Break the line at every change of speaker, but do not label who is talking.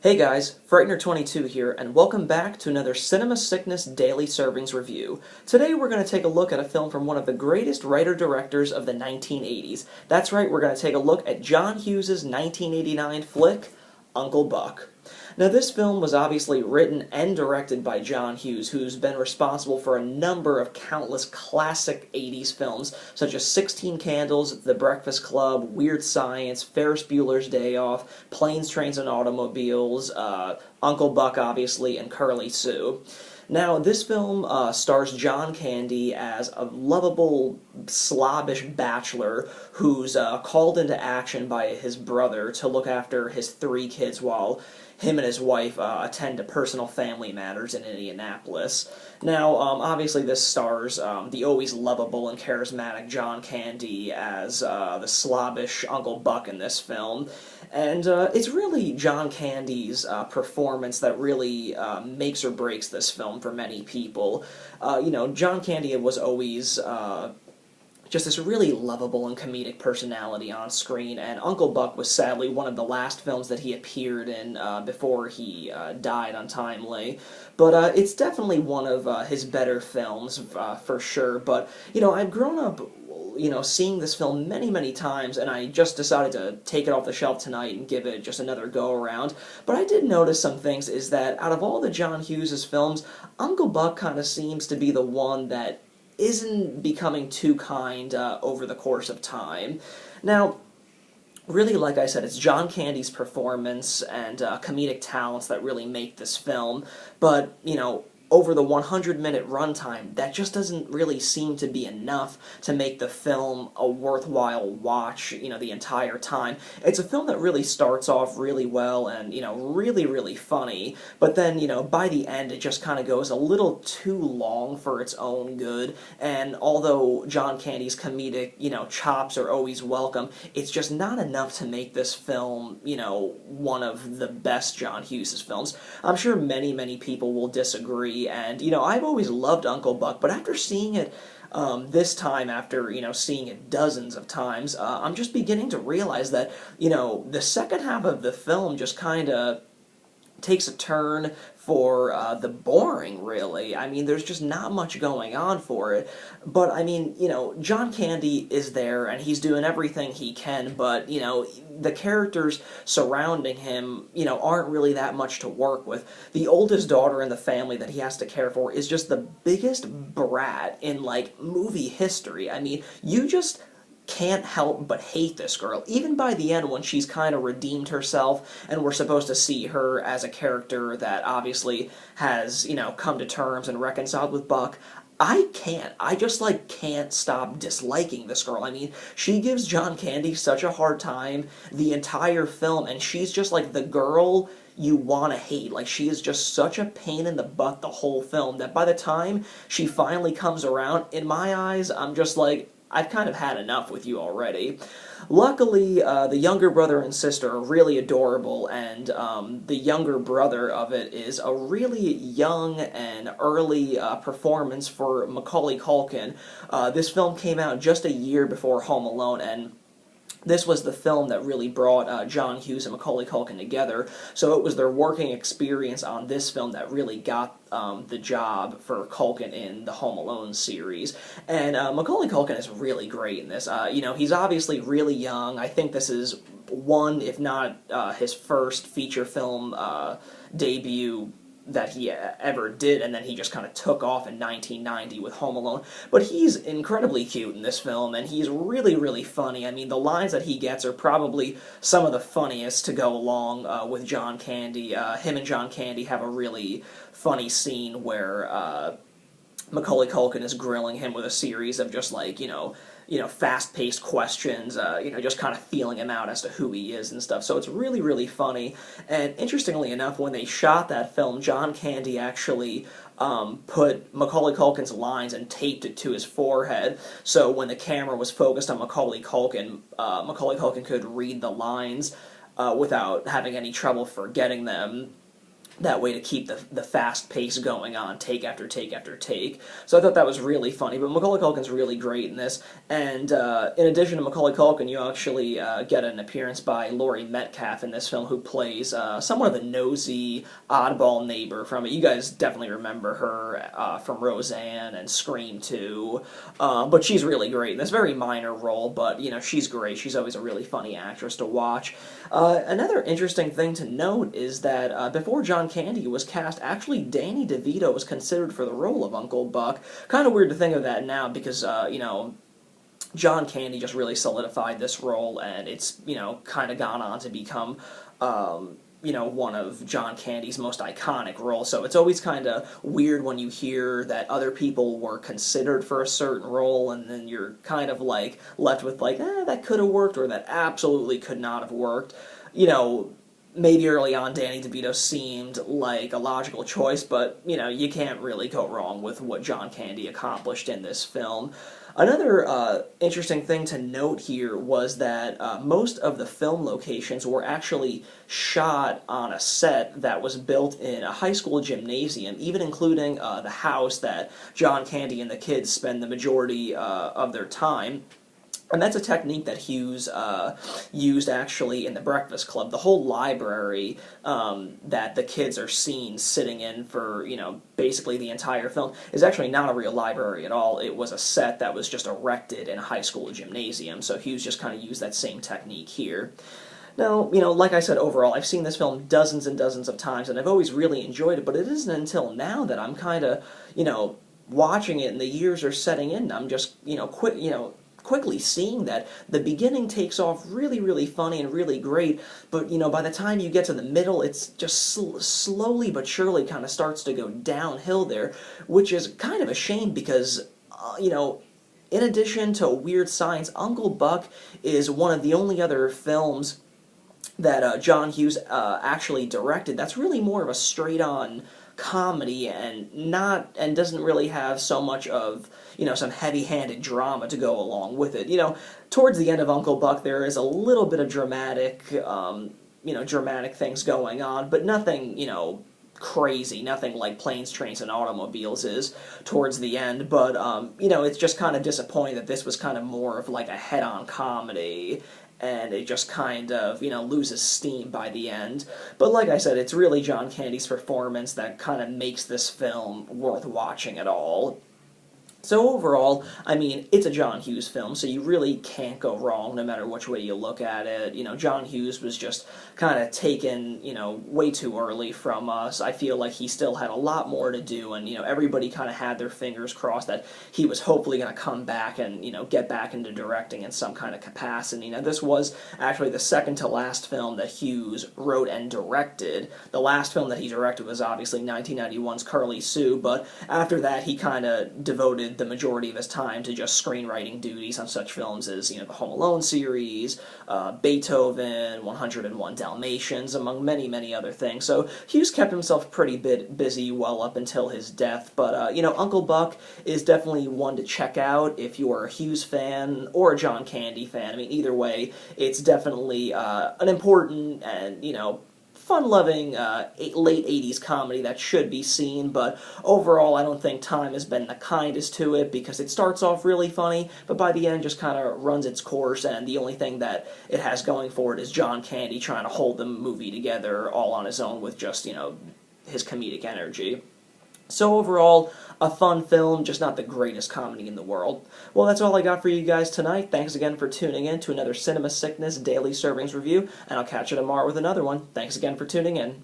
Hey guys, Frightener22 here, and welcome back to another Cinema Sickness Daily Servings review. Today we're going to take a look at a film from one of the greatest writer-directors of the 1980s. That's right, we're going to take a look at John Hughes' 1989 flick, Uncle Buck. Now this film was obviously written and directed by John Hughes, who's been responsible for a number of countless classic 80s films, such as 16 Candles, The Breakfast Club, Weird Science, Ferris Bueller's Day Off, Planes, Trains, and Automobiles, Uncle Buck obviously, and Curly Sue. Now, this film stars John Candy as a lovable, slobbish bachelor who's called into action by his brother to look after his 3 kids while him and his wife attend to personal family matters in Indianapolis. Now, obviously this stars the always lovable and charismatic John Candy as the slobbish Uncle Buck in this film. And it's really John Candy's performance that really makes or breaks this film for many people. John Candy was always just this really lovable and comedic personality on screen, and Uncle Buck was sadly one of the last films that he appeared in before he died untimely. But it's definitely one of his better films, for sure. But, I've grown up seeing this film many, many times, and I just decided to take it off the shelf tonight and give it just another go-around. But I did notice some things, is that out of all the John Hughes' films, Uncle Buck kind of seems to be the one that isn't becoming too kind over the course of time. Now, really, like I said, it's John Candy's performance and comedic talents that really make this film, but, over the 100-minute runtime, that just doesn't really seem to be enough to make the film a worthwhile watch, the entire time. It's a film that really starts off really well and, really, really funny, but then, by the end it just kind of goes a little too long for its own good, and although John Candy's comedic, chops are always welcome, it's just not enough to make this film, one of the best John Hughes' films. I'm sure many, many people will disagree, and, I've always loved Uncle Buck, but after seeing it this time, after, seeing it dozens of times, I'm just beginning to realize that, the second half of the film just kind of takes a turn for the boring, really. I mean, there's just not much going on for it. But, I mean, John Candy is there, and he's doing everything he can, but, the characters surrounding him, aren't really that much to work with. The oldest daughter in the family that he has to care for is just the biggest brat in, movie history. I mean, you just can't help but hate this girl, even by the end when she's kind of redeemed herself and we're supposed to see her as a character that obviously has, come to terms and reconciled with Buck. I just can't stop disliking this girl. I mean, she gives John Candy such a hard time the entire film, and she's just the girl you want to hate. She is just such a pain in the butt the whole film that by the time she finally comes around, in my eyes, I'm just I've kind of had enough with you already. Luckily, the younger brother and sister are really adorable, and the younger brother of it is a really young and early performance for Macaulay Culkin. This film came out just a year before Home Alone, and this was the film that really brought John Hughes and Macaulay Culkin together, so it was their working experience on this film that really got the job for Culkin in the Home Alone series. And Macaulay Culkin is really great in this. He's obviously really young. I think this is one, if not his first feature film debut that he ever did, and then he just kind of took off in 1990 with Home Alone. But he's incredibly cute in this film, and he's really, really funny. I mean, the lines that he gets are probably some of the funniest to go along with John Candy. Him and John Candy have a really funny scene where Macaulay Culkin is grilling him with a series of just fast-paced questions, just kind of feeling him out as to who he is and stuff. So it's really, really funny. And interestingly enough, when they shot that film, John Candy actually put Macaulay Culkin's lines and taped it to his forehead. So when the camera was focused on Macaulay Culkin could read the lines without having any trouble forgetting them. that way to keep the fast pace going on, take after take after take. So I thought that was really funny. But Macaulay Culkin's really great in this. And in addition to Macaulay Culkin, you actually get an appearance by Laurie Metcalf in this film, who plays somewhat of a nosy, oddball neighbor from it. You guys definitely remember her from Roseanne and Scream 2. But she's really great in this. Very minor role, but, you know, she's great. She's always a really funny actress to watch. Another interesting thing to note is that before John Candy was cast, actually Danny DeVito was considered for the role of Uncle Buck. Kind of weird to think of that now because, you know, John Candy just really solidified this role, and it's, you know, kind of gone on to become, you know, one of John Candy's most iconic roles. So it's always kind of weird when you hear that other people were considered for a certain role, and then you're kind of like left with like, that could have worked, or that absolutely could not have worked. You know, maybe early on Danny DeVito seemed like a logical choice, but, you know, you can't really go wrong with what John Candy accomplished in this film. Another interesting thing to note here was that most of the film locations were actually shot on a set that was built in a high school gymnasium, even including the house that John Candy and the kids spend the majority of their time. And that's a technique that Hughes used actually in The Breakfast Club. The whole library that the kids are seen sitting in for, you know, basically the entire film is actually not a real library at all. It was a set that was just erected in a high school gymnasium. So Hughes just kind of used that same technique here. Now, you know, like I said, overall, I've seen this film dozens and dozens of times, and I've always really enjoyed it, but it isn't until now that I'm kind of, you know, watching it and the years are setting in, I'm just, you know, quickly seeing that the beginning takes off really, really funny and really great, but, you know, by the time you get to the middle, it's just slowly but surely kind of starts to go downhill there, which is kind of a shame because, you know, in addition to Weird Science, Uncle Buck is one of the only other films that John Hughes actually directed that's really more of a straight-on comedy and doesn't really have so much of, you know, some heavy-handed drama to go along with it. You know, towards the end of Uncle Buck, there is a little bit of dramatic, you know, dramatic things going on, but nothing, you know, crazy, nothing like Planes, Trains, and Automobiles is towards the end, but, you know, it's just kind of disappointing that this was kind of more of like a head-on comedy, and it just kind of, you know, loses steam by the end. But like I said, it's really John Candy's performance that kind of makes this film worth watching at all. So overall, I mean, it's a John Hughes film, so you really can't go wrong no matter which way you look at it. You know, John Hughes was just kind of taken, you know, way too early from us. I feel like he still had a lot more to do, and, you know, everybody kind of had their fingers crossed that he was hopefully going to come back and, you know, get back into directing in some kind of capacity. Now, this was actually the second to last film that Hughes wrote and directed. The last film that he directed was obviously 1991's Curly Sue, but after that he kind of devoted the majority of his time to just screenwriting duties on such films as, you know, the Home Alone series, Beethoven, 101 Dalmatians, among many, many other things. So Hughes kept himself pretty busy well up until his death, but, you know, Uncle Buck is definitely one to check out if you are a Hughes fan or a John Candy fan. I mean, either way, it's definitely an important and, you know, fun-loving late 80s comedy that should be seen, but overall I don't think time has been the kindest to it because it starts off really funny, but by the end just kind of runs its course, and the only thing that it has going for it is John Candy trying to hold the movie together all on his own with just, you know, his comedic energy. So overall, a fun film, just not the greatest comedy in the world. Well, that's all I got for you guys tonight. Thanks again for tuning in to another Cinema Sickness Daily Servings Review, and I'll catch you tomorrow with another one. Thanks again for tuning in.